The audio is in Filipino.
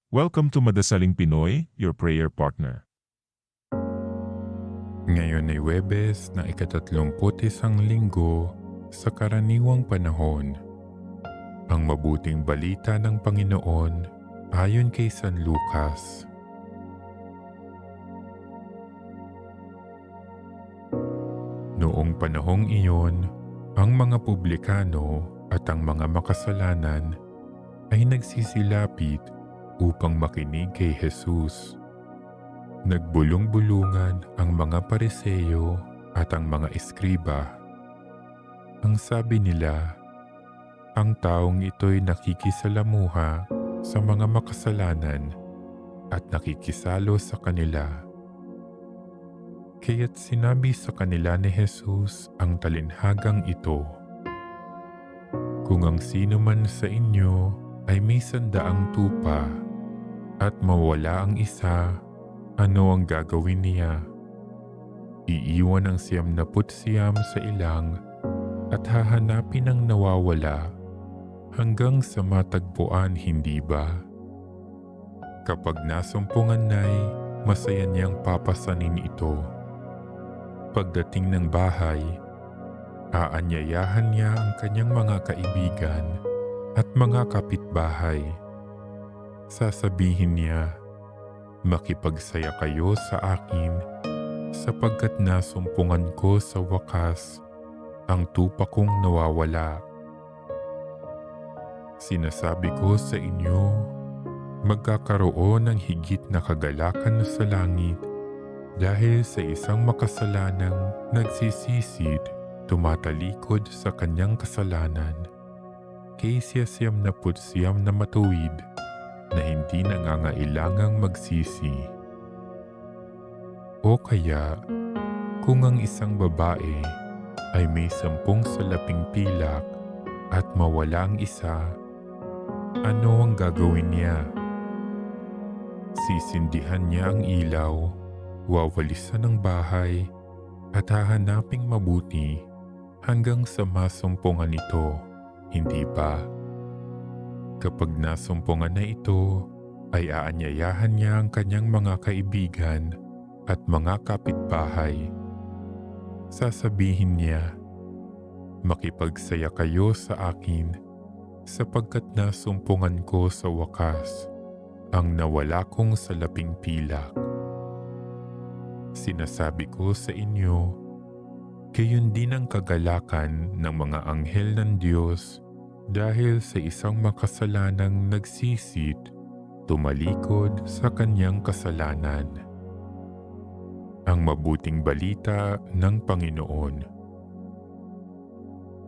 Welcome to Madasaling Pinoy, your prayer partner. Ngayon ay Huwebes na ika-31 linggo sa karaniwang panahon. Ang mabuting balita ng Panginoon ayon kay San Lucas. Noong panahong iyon, ang mga publikano at ang mga makasalanan ay nagsisilapit upang makinig kay Jesus. Nagbulong-bulungan ang mga Pariseo at ang mga eskriba. Ang sabi nila, ang taong ito'y nakikisalamuha sa mga makasalanan at nakikisalo sa kanila. Kaya't sinabi sa kanila ni Jesus ang talinhagang ito, kung ang sino man sa inyo ay may 100 tupa at mawala ang isa, ano ang gagawin niya? Iiwan ang 99 sa ilang at hahanapin ang nawawala hanggang sa matagpuan, hindi ba? Kapag nasumpungan na'y masaya niyang papasanin ito. Pagdating ng bahay, aanyayahan niya ang kanyang mga kaibigan at mga kapitbahay. Sasabihin niya, makipagsaya kayo sa akin sapagkat nasumpungan ko sa wakas ang tupa kong nawawala. Sinasabi ko sa inyo, magkakaroon ng higit na kagalakan sa langit dahil sa isang makasalanang nagsisisid, tumatalikod sa kanyang kasalanan, kaysa 99 na matuwid na hindi nangangailangang magsisi. O kaya, kung ang isang babae ay may 10 salaping pilak at mawala ang isa, ano ang gagawin niya? Sisindihan niya ang ilaw, wawalisan ang bahay, at hahanaping mabuti hanggang sa masumpungan ito, hindi ba? Kapag nasumpungan na ito, ay aanyayahan niya ang kanyang mga kaibigan at mga kapitbahay. Sasabihin niya, makipagsaya kayo sa akin sapagkat nasumpungan ko sa wakas ang nawala kong salaping pilak. Sinasabi ko sa inyo, gayon din ang kagalakan ng mga anghel ng Diyos dahil sa isang makasalanang nagsisid, tumalikod sa kanyang kasalanan. Ang mabuting balita ng Panginoon.